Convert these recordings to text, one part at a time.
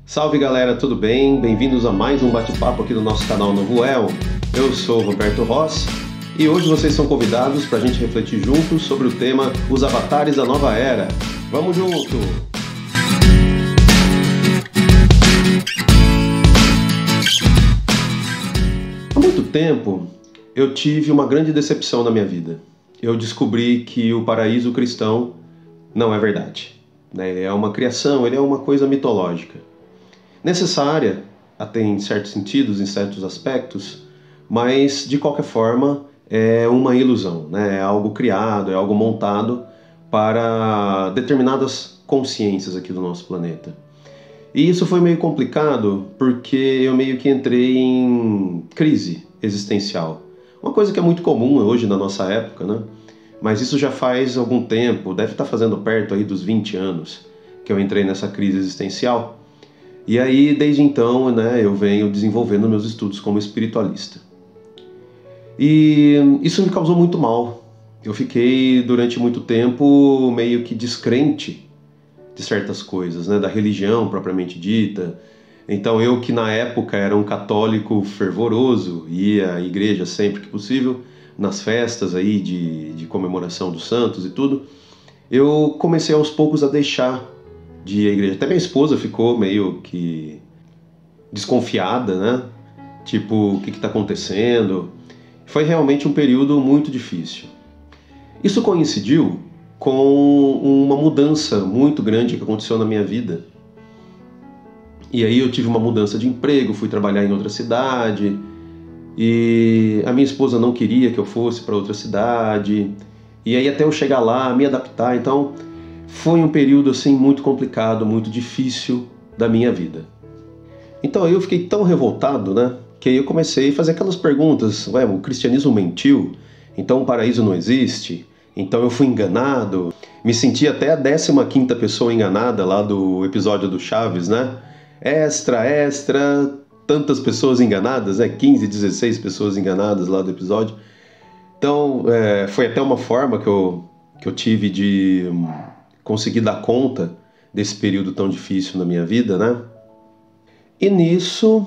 Salve galera, tudo bem? Bem-vindos a mais um bate-papo aqui do nosso canal Novo El. Eu sou o Roberto Rossi e hoje vocês são convidados para a gente refletir juntos sobre o tema Os Avatares da Nova Era. Vamos junto! Há muito tempo eu tive uma grande decepção na minha vida. Eu descobri que o paraíso cristão não é verdade. Ele é uma criação, ele é uma coisa mitológica. Necessária, até em certos sentidos, em certos aspectos, mas de qualquer forma é uma ilusão, né? É algo criado, é algo montado para determinadas consciências aqui do nosso planeta. E isso foi meio complicado porque eu meio que entrei em crise existencial. Uma coisa que é muito comum hoje na nossa época, né? Mas isso já faz algum tempo, deve estar fazendo perto aí dos 20 anos que eu entrei nessa crise existencial. E aí, desde então, né, eu venho desenvolvendo meus estudos como espiritualista. E isso me causou muito mal. Eu fiquei, durante muito tempo, meio que descrente de certas coisas, né, da religião propriamente dita. Então, eu que na época era um católico fervoroso, ia à igreja sempre que possível, nas festas aí de comemoração dos santos e tudo, eu comecei aos poucos a deixar de ir à igreja. Até minha esposa ficou meio que desconfiada, né? Tipo, o que está acontecendo? Foi realmente um período muito difícil. Isso coincidiu com uma mudança muito grande que aconteceu na minha vida. E aí eu tive uma mudança de emprego, fui trabalhar em outra cidade, e a minha esposa não queria que eu fosse para outra cidade, e aí até eu chegar lá, me adaptar, então foi um período assim muito complicado, muito difícil da minha vida. Então aí eu fiquei tão revoltado, né, que aí eu comecei a fazer aquelas perguntas, ué, o cristianismo mentiu? Então o paraíso não existe? Então eu fui enganado? Me senti até a 15ª pessoa enganada lá do episódio do Chaves, né? Extra, tantas pessoas enganadas, né? 15, 16 pessoas enganadas lá do episódio. Então foi até uma forma que eu tive de conseguir dar conta desse período tão difícil na minha vida, né? E nisso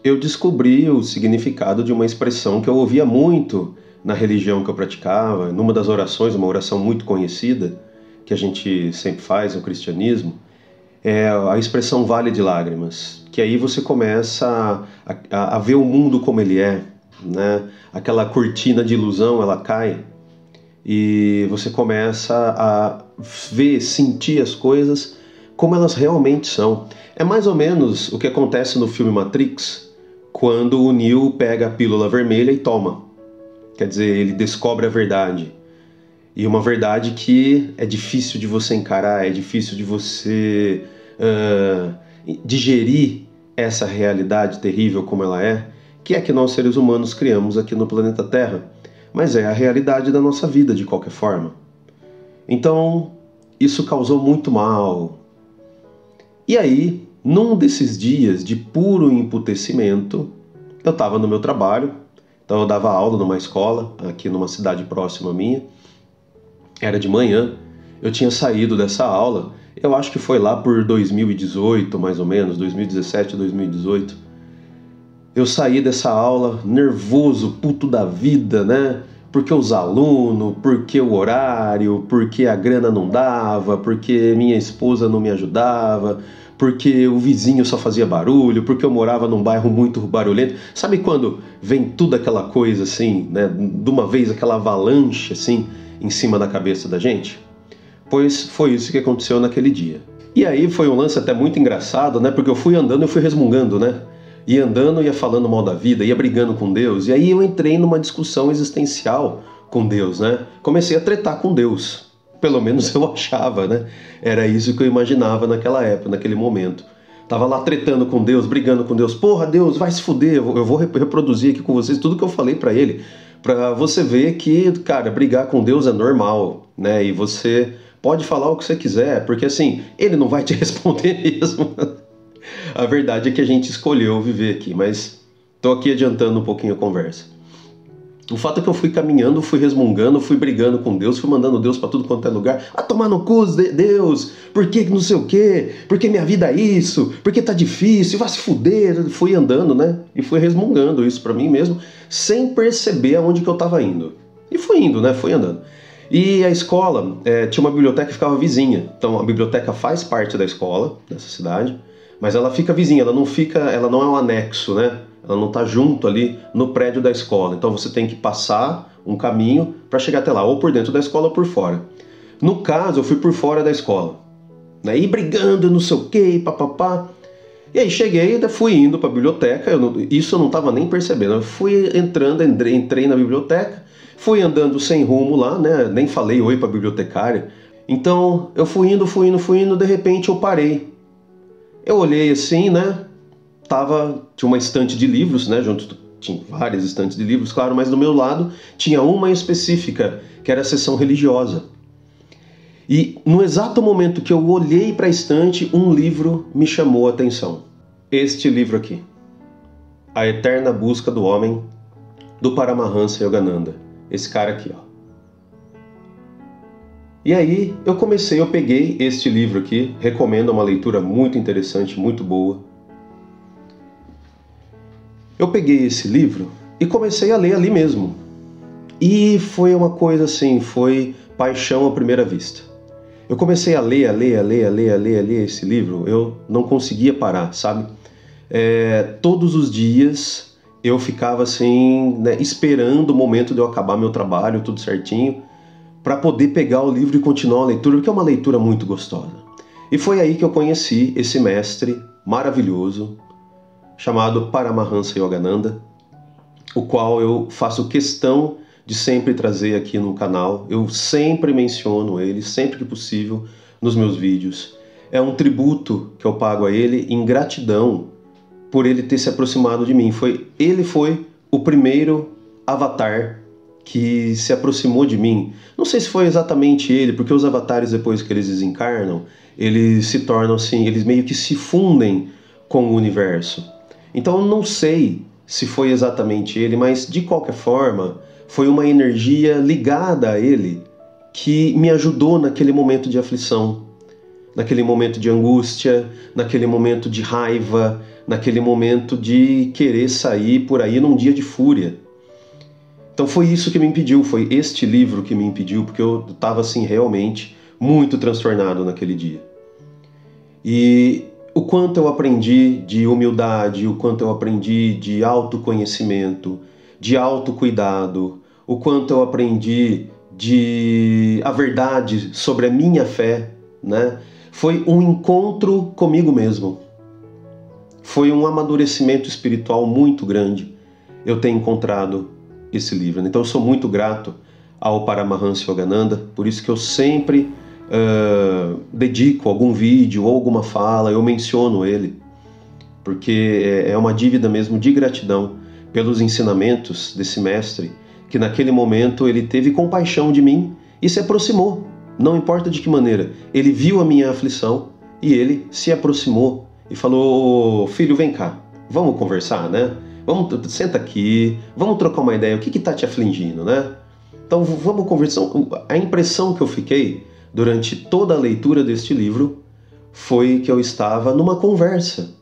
eu descobri o significado de uma expressão que eu ouvia muito na religião que eu praticava, numa das orações, uma oração muito conhecida, que a gente sempre faz no cristianismo, é a expressão Vale de Lágrimas, que aí você começa a ver o mundo como ele é, né? Aquela cortina de ilusão, ela cai, e você começa a ver, sentir as coisas como elas realmente são. É mais ou menos o que acontece no filme Matrix, quando o Neo pega a pílula vermelha e toma. Quer dizer, ele descobre a verdade. E uma verdade que é difícil de você encarar, é difícil de você digerir essa realidade terrível como ela é, que é que nós seres humanos criamos aqui no planeta Terra. Mas é a realidade da nossa vida, de qualquer forma. Então, isso causou muito mal. E aí, num desses dias de puro emputecimento, eu estava no meu trabalho, então eu dava aula numa escola, aqui numa cidade próxima minha, era de manhã, eu tinha saído dessa aula, eu acho que foi lá por 2018, mais ou menos, 2017, 2018. Eu saí dessa aula nervoso, puto da vida, né? Porque os alunos, porque o horário, porque a grana não dava, porque minha esposa não me ajudava, porque o vizinho só fazia barulho, porque eu morava num bairro muito barulhento. Sabe quando vem tudo aquela coisa assim, né? De uma vez, aquela avalanche assim, em cima da cabeça da gente? Pois foi isso que aconteceu naquele dia. E aí foi um lance até muito engraçado, né? Porque eu fui andando, eu fui resmungando, né? Ia andando, ia falando mal da vida, ia brigando com Deus. E aí eu entrei numa discussão existencial com Deus, né? Comecei a tretar com Deus. Pelo menos eu achava, né? Era isso que eu imaginava naquela época, naquele momento. Tava lá tretando com Deus, brigando com Deus. Porra, Deus, vai se fuder. Eu vou reproduzir aqui com vocês tudo que eu falei pra ele. Pra você ver que, cara, brigar com Deus é normal, né? E você pode falar o que você quiser, porque assim, ele não vai te responder mesmo. A verdade é que a gente escolheu viver aqui, mas tô aqui adiantando um pouquinho a conversa. O fato é que eu fui caminhando, fui resmungando, fui brigando com Deus, fui mandando Deus pra tudo quanto é lugar. Ah, tomar no cu, Deus, por que não sei o quê? Por que minha vida é isso? Por que tá difícil? Vai se fuder. Fui andando, né? E fui resmungando isso pra mim mesmo, sem perceber aonde que eu tava indo. E fui indo, né? Fui andando. E a escola tinha uma biblioteca que ficava vizinha. Então a biblioteca faz parte da escola, dessa cidade, mas ela fica vizinha, ela não é um anexo, né? Ela não está junto ali no prédio da escola. Então você tem que passar um caminho para chegar até lá, ou por dentro da escola ou por fora. No caso, eu fui por fora da escola, né? E brigando, não sei o que, papapá. E aí cheguei, fui indo para a biblioteca, isso eu não estava nem percebendo. Eu fui entrando, entrei na biblioteca, fui andando sem rumo lá, né? Nem falei oi para a bibliotecária. Então eu fui indo, de repente eu parei. Eu olhei assim, né? Tinha uma estante de livros, né? Tinha várias estantes de livros, claro, mas do meu lado tinha uma específica, que era a seção religiosa. E no exato momento que eu olhei para a estante, um livro me chamou a atenção. Este livro aqui, A Eterna Busca do Homem, do Paramahansa Yogananda. Esse cara aqui, ó. E aí eu peguei este livro aqui, recomendo, é uma leitura muito interessante, muito boa. Eu peguei esse livro e comecei a ler ali mesmo. E foi uma coisa assim, foi paixão à primeira vista. Eu comecei a ler esse livro, eu não conseguia parar, sabe? Todos os dias eu ficava assim, né, esperando o momento de eu acabar meu trabalho, tudo certinho, para poder pegar o livro e continuar a leitura, porque é uma leitura muito gostosa. E foi aí que eu conheci esse mestre maravilhoso, chamado Paramahansa Yogananda, o qual eu faço questão de sempre trazer aqui no canal. Eu sempre menciono ele, sempre que possível, nos meus vídeos. É um tributo que eu pago a ele em gratidão por ele ter se aproximado de mim. Ele foi o primeiro avatar que se aproximou de mim. Não sei se foi exatamente ele, porque os avatares, depois que eles desencarnam, eles se tornam assim, eles meio que se fundem com o universo. Então eu não sei se foi exatamente ele, mas de qualquer forma, foi uma energia ligada a ele que me ajudou naquele momento de aflição, naquele momento de angústia, naquele momento de raiva, naquele momento de querer sair por aí num dia de fúria. Então foi isso que me impediu, foi este livro que me impediu, porque eu estava assim realmente muito transtornado naquele dia. E o quanto eu aprendi de humildade, o quanto eu aprendi de autoconhecimento, de autocuidado, o quanto eu aprendi de a verdade sobre a minha fé, né? Foi um encontro comigo mesmo. Foi um amadurecimento espiritual muito grande eu ter encontrado esse livro. Então eu sou muito grato ao Paramahansa Yogananda, por isso que eu sempre dedico algum vídeo ou alguma fala, eu menciono ele, porque é uma dívida mesmo de gratidão pelos ensinamentos desse mestre, que naquele momento ele teve compaixão de mim e se aproximou, não importa de que maneira. Ele viu a minha aflição e ele se aproximou e falou: filho, vem cá, vamos conversar, né? Senta aqui, vamos trocar uma ideia, o que está te afligindo, né? Então vamos conversar. A impressão que eu fiquei durante toda a leitura deste livro foi que eu estava numa conversa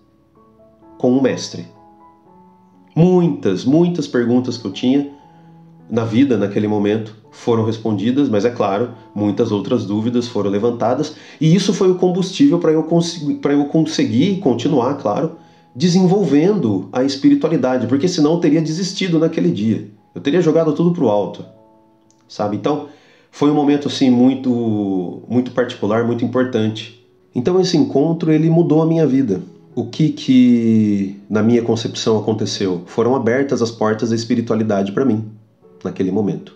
com um mestre. Muitas perguntas que eu tinha na vida naquele momento foram respondidas, mas é claro, muitas outras dúvidas foram levantadas, e isso foi o combustível para eu conseguir continuar, claro, desenvolvendo a espiritualidade, porque senão eu teria desistido naquele dia, eu teria jogado tudo pro alto, sabe? Então foi um momento assim muito particular, muito importante. Então esse encontro ele mudou a minha vida. O que na minha concepção aconteceu? Foram abertas as portas da espiritualidade para mim naquele momento.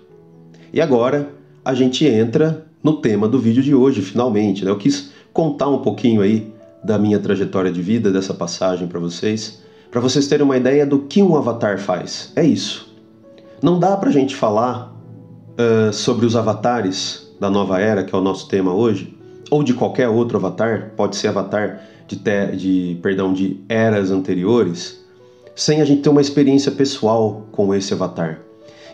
E agora a gente entra no tema do vídeo de hoje, finalmente, né? Eu quis contar um pouquinho aí da minha trajetória de vida, dessa passagem para vocês terem uma ideia do que um avatar faz. É isso. Não dá pra gente falar sobre os avatares da nova era, que é o nosso tema hoje, ou de qualquer outro avatar, pode ser avatar de eras anteriores, sem a gente ter uma experiência pessoal com esse avatar.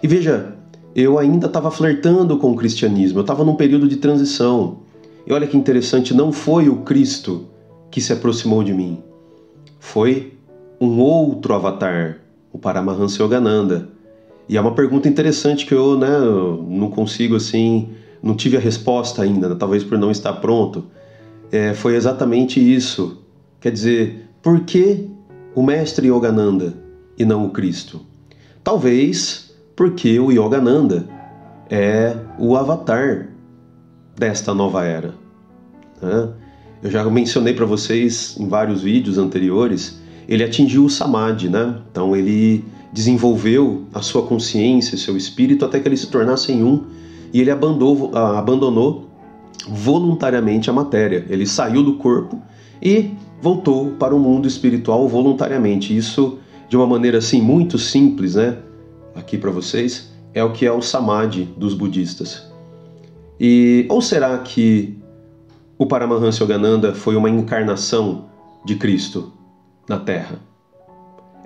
E veja, eu ainda estava flertando com o cristianismo, eu estava num período de transição. E olha que interessante, não foi o Cristo que se aproximou de mim, foi um outro avatar, o Paramahansa Yogananda. E é uma pergunta interessante que eu não consigo assim, não tive a resposta ainda, né? Talvez por não estar pronto. Foi exatamente isso. Quer dizer, por que o mestre Yogananda e não o Cristo? Talvez porque o Yogananda é o avatar desta nova era, né? Eu já mencionei para vocês em vários vídeos anteriores, ele atingiu o Samadhi, né? Então ele desenvolveu a sua consciência, seu espírito, até que eles se tornassem um, e ele abandonou voluntariamente a matéria. Ele saiu do corpo e voltou para o mundo espiritual voluntariamente. Isso, de uma maneira assim muito simples, né? Aqui para vocês, é o que é o Samadhi dos budistas. Ou será que o Paramahansa Yogananda foi uma encarnação de Cristo na Terra?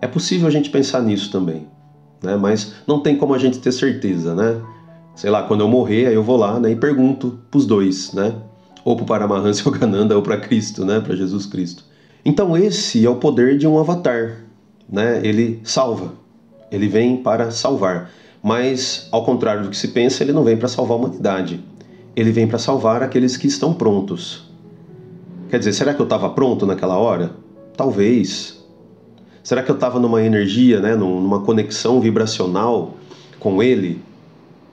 É possível a gente pensar nisso também, né? Mas não tem como a gente ter certeza, né? Sei lá, quando eu morrer, aí eu vou lá, né, e pergunto para os dois, né? Ou para o Paramahansa Yogananda ou para Cristo, né? Para Jesus Cristo. Então esse é o poder de um avatar, né? Ele salva, ele vem para salvar. Mas, ao contrário do que se pensa, ele não vem para salvar a humanidade. Ele vem para salvar aqueles que estão prontos. Quer dizer, será que eu estava pronto naquela hora? Talvez. Será que eu estava numa energia, né, numa conexão vibracional com ele,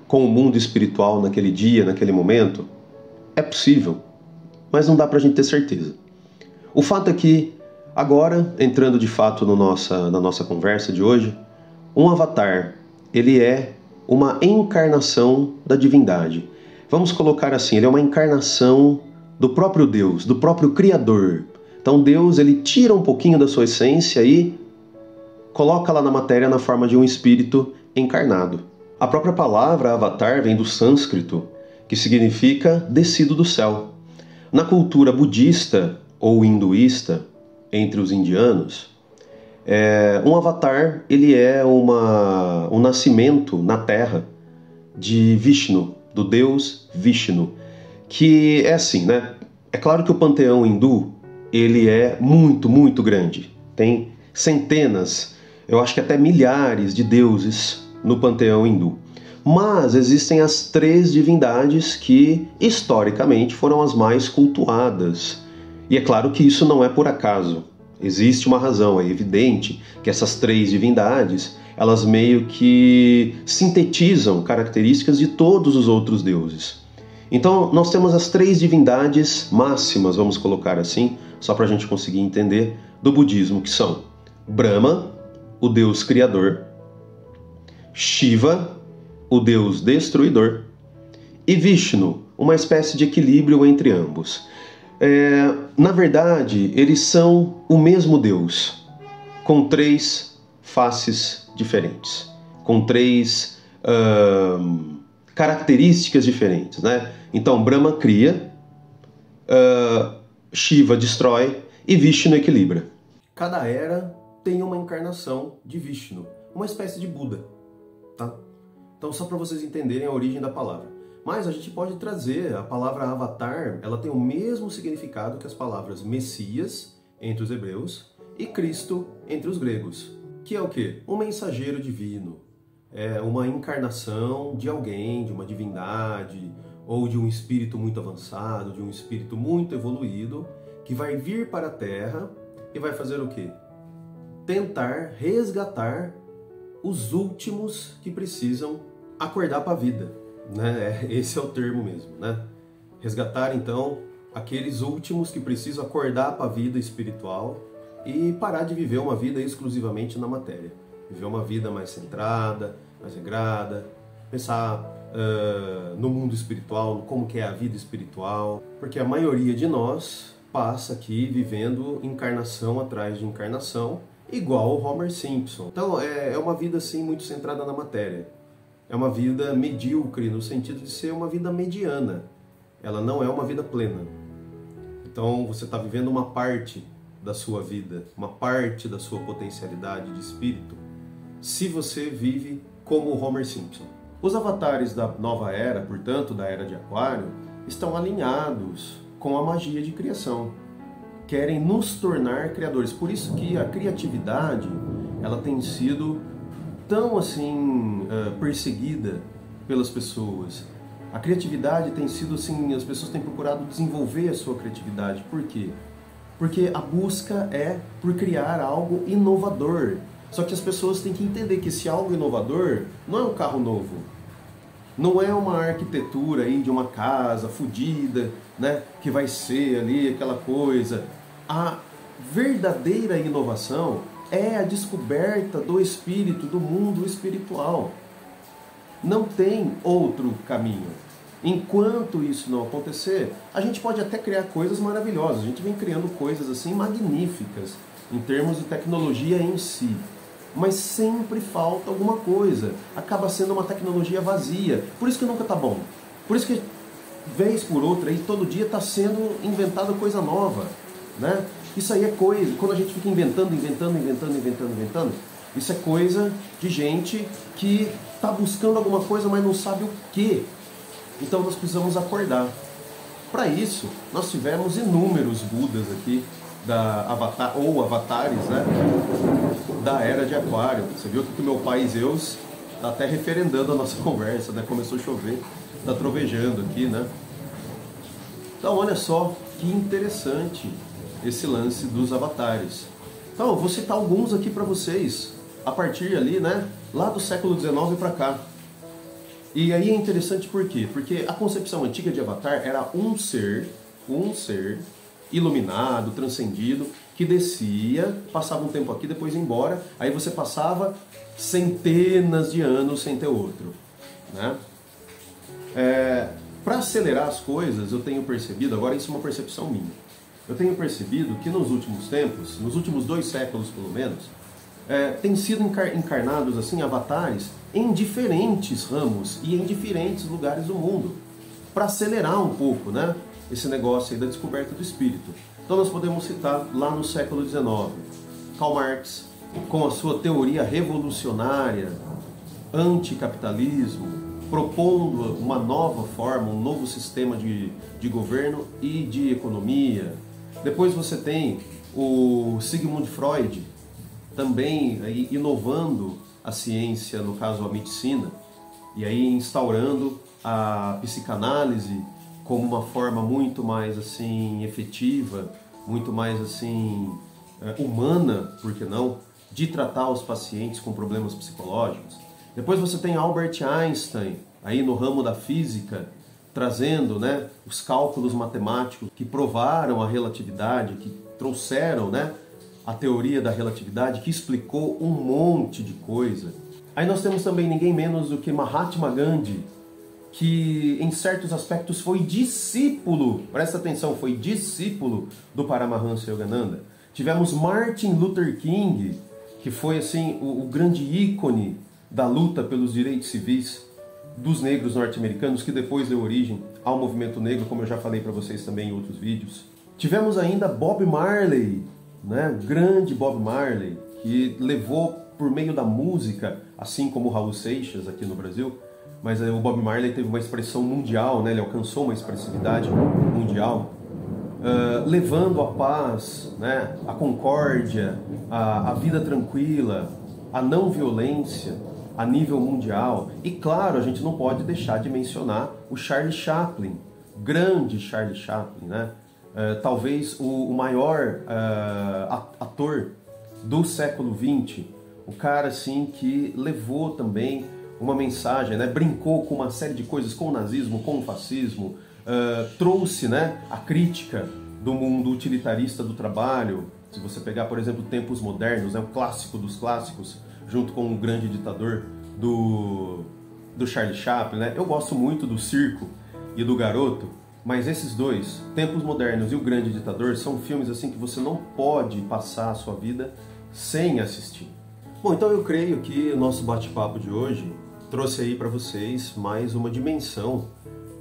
com o mundo espiritual naquele dia, naquele momento? É possível, mas não dá para a gente ter certeza. O fato é que, agora, entrando de fato na nossa conversa de hoje, um avatar, ele é uma encarnação da divindade. Vamos colocar assim, ele é uma encarnação do próprio Deus, do próprio Criador. Então Deus, ele tira um pouquinho da sua essência e coloca lá na matéria na forma de um espírito encarnado. A própria palavra avatar vem do sânscrito, que significa descido do céu. Na cultura budista ou hinduísta, entre os indianos, um avatar, ele é um nascimento na Terra de Vishnu, do deus Vishnu, que é assim, né? É claro que o panteão hindu, ele é muito, muito grande. Tem centenas, eu acho que até milhares de deuses no panteão hindu. Mas existem as 3 divindades que, historicamente, foram as mais cultuadas. E é claro que isso não é por acaso. Existe uma razão, é evidente que essas 3 divindades, elas meio que sintetizam características de todos os outros deuses. Então nós temos as 3 divindades máximas, vamos colocar assim, só para a gente conseguir entender, do budismo, que são Brahma, o deus criador, Shiva, o deus destruidor, e Vishnu, uma espécie de equilíbrio entre ambos. Na verdade, eles são o mesmo Deus, com 3 faces diferentes, com 3 características diferentes, né? Então, Brahma cria, Shiva destrói e Vishnu equilibra. Cada era tem uma encarnação de Vishnu, uma espécie de Buda, tá? Então, só para vocês entenderem a origem da palavra. Mas a gente pode trazer a palavra avatar, ela tem o mesmo significado que as palavras Messias, entre os hebreus, e Cristo, entre os gregos. Que é o quê? Um mensageiro divino. É uma encarnação de alguém, de uma divindade, ou de um espírito muito avançado, de um espírito muito evoluído, que vai vir para a Terra e vai fazer o quê? Tentar resgatar os últimos que precisam acordar para a vida. Né? Esse é o termo mesmo, né? Resgatar então aqueles últimos que precisam acordar para a vida espiritual e parar de viver uma vida exclusivamente na matéria. Viver uma vida mais centrada, mais regrada, pensar no mundo espiritual, como que é a vida espiritual, porque a maioria de nós passa aqui vivendo encarnação atrás de encarnação, igual o Homer Simpson. Então é uma vida assim muito centrada na matéria. É uma vida medíocre, no sentido de ser uma vida mediana. Ela não é uma vida plena. Então você está vivendo uma parte da sua vida, uma parte da sua potencialidade de espírito, se você vive como o Homer Simpson. Os avatares da nova era, portanto, da Era de Aquário, estão alinhados com a magia de criação. Querem nos tornar criadores. Por isso que a criatividade, ela tem sido tão assim perseguida pelas pessoas. A criatividade tem sido assim, as pessoas têm procurado desenvolver a sua criatividade. Por quê? Porque a busca é por criar algo inovador. Só que as pessoas têm que entender que esse algo inovador não é um carro novo. Não é uma arquitetura aí de uma casa fodida, né, que vai ser ali aquela coisa. A verdadeira inovação é a descoberta do espírito, do mundo espiritual. Não tem outro caminho. Enquanto isso não acontecer, a gente pode até criar coisas maravilhosas. A gente vem criando coisas assim magníficas em termos de tecnologia em si. Mas sempre falta alguma coisa. Acaba sendo uma tecnologia vazia. Por isso que nunca está bom. Por isso que, vez por outra, aí, todo dia está sendo inventada coisa nova. Né? Isso aí é coisa. Quando a gente fica inventando, isso é coisa de gente que está buscando alguma coisa, mas não sabe o quê. Então nós precisamos acordar. Para isso, nós tivemos inúmeros Budas aqui, avatares, né, da Era de Aquário. Você viu que o meu pai Zeus está até referendando a nossa conversa, né? Começou a chover, está trovejando aqui, né? Então olha só que interessante esse lance dos avatares. Então eu vou citar alguns aqui para vocês, a partir ali, né, lá do século XIX para cá. E aí é interessante por quê? Porque a concepção antiga de avatar era um ser iluminado, transcendido, que descia, passava um tempo aqui, depois ia embora, aí você passava centenas de anos sem ter outro. Né? Para acelerar as coisas, eu tenho percebido, agora isso é uma percepção minha, eu tenho percebido que nos últimos tempos, nos últimos 2 séculos pelo menos, têm sido encarnados assim avatares em diferentes ramos e em diferentes lugares do mundo, para acelerar um pouco, né, esse negócio aí da descoberta do espírito. Então nós podemos citar lá no século XIX, Karl Marx, com a sua teoria revolucionária, anticapitalismo, propondo uma nova forma, um novo sistema de governo e de economia. Depois você tem o Sigmund Freud, também aí inovando a ciência, no caso a medicina, e aí instaurando a psicanálise como uma forma muito mais assim efetiva, muito mais assim humana, por que não, de tratar os pacientes com problemas psicológicos. Depois você tem Albert Einstein, aí no ramo da física, trazendo, né, os cálculos matemáticos que provaram a relatividade, que trouxeram, né, a teoria da relatividade, que explicou um monte de coisa. Aí nós temos também ninguém menos do que Mahatma Gandhi, que em certos aspectos foi discípulo, presta atenção, foi discípulo do Paramahansa Yogananda. Tivemos Martin Luther King, que foi assim o grande ícone da luta pelos direitos civis dos negros norte-americanos, que depois deu origem ao movimento negro, como eu já falei para vocês também em outros vídeos. Tivemos ainda Bob Marley, né? Grande Bob Marley, que levou por meio da música, assim como o Raul Seixas aqui no Brasil, mas o Bob Marley teve uma expressão mundial, né? Ele alcançou uma expressividade mundial, levando a paz, né? A concórdia, a vida tranquila, a não violência a nível mundial. E claro, a gente não pode deixar de mencionar o Charlie Chaplin, grande Charlie Chaplin, né? Talvez o maior ator do século XX, o cara assim que levou também uma mensagem, né? Brincou com uma série de coisas, com o nazismo, com o fascismo, trouxe, né, a crítica do mundo utilitarista do trabalho. Se você pegar, por exemplo, Tempos Modernos, o clássico dos clássicos, junto com o Grande Ditador do Charlie Chaplin, né? Eu gosto muito do Circo e do Garoto, mas esses dois, Tempos Modernos e o Grande Ditador, são filmes assim que você não pode passar a sua vida sem assistir. Bom, então eu creio que o nosso bate-papo de hoje trouxe aí para vocês mais uma dimensão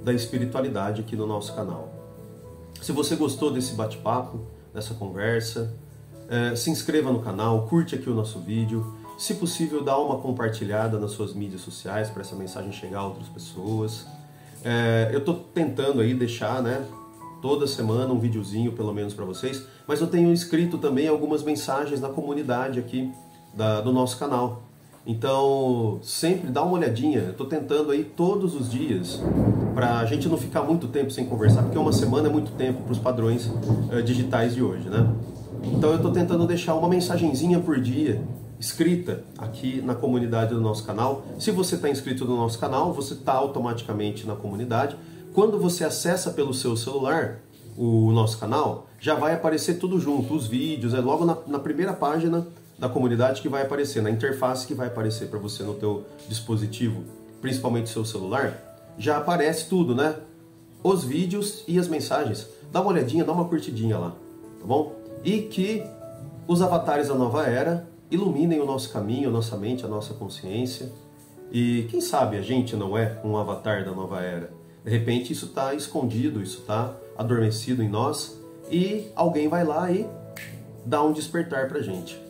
da espiritualidade aqui no nosso canal. Se você gostou desse bate-papo, dessa conversa, se inscreva no canal, curte aqui o nosso vídeo Se possível, dá uma compartilhada nas suas mídias sociais para essa mensagem chegar a outras pessoas. Eu estou tentando aí deixar, né, toda semana um videozinho pelo menos para vocês, mas eu tenho escrito também algumas mensagens na comunidade aqui do nosso canal. Então, sempre dá uma olhadinha. Eu estou tentando aí todos os dias, para a gente não ficar muito tempo sem conversar, porque uma semana é muito tempo para os padrões digitais de hoje, né? Então eu estou tentando deixar uma mensagenzinha por dia, escrita aqui na comunidade do nosso canal. Se você está inscrito no nosso canal, você está automaticamente na comunidade. Quando você acessa pelo seu celular o nosso canal, já vai aparecer tudo junto, os vídeos, é logo na primeira página da comunidade que vai aparecer, na interface que vai aparecer para você no teu dispositivo, principalmente seu celular, já aparece tudo, né? Os vídeos e as mensagens. Dá uma olhadinha, dá uma curtidinha lá, tá bom? E que os avatares da nova era iluminem o nosso caminho, a nossa mente, a nossa consciência. E quem sabe a gente não é um avatar da nova era. De repente isso está escondido, isso está adormecido em nós e alguém vai lá e dá um despertar pra gente.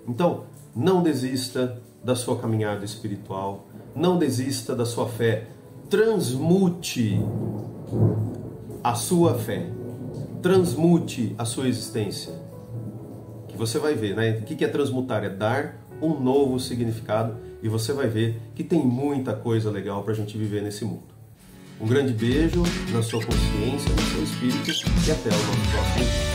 Então, não desista da sua caminhada espiritual, não desista da sua fé. Transmute a sua fé, transmute a sua existência. Que você vai ver, né? O que é transmutar? É dar um novo significado e você vai ver que tem muita coisa legal para a gente viver nesse mundo. Um grande beijo na sua consciência, no seu espírito e até o nosso próximo vídeo.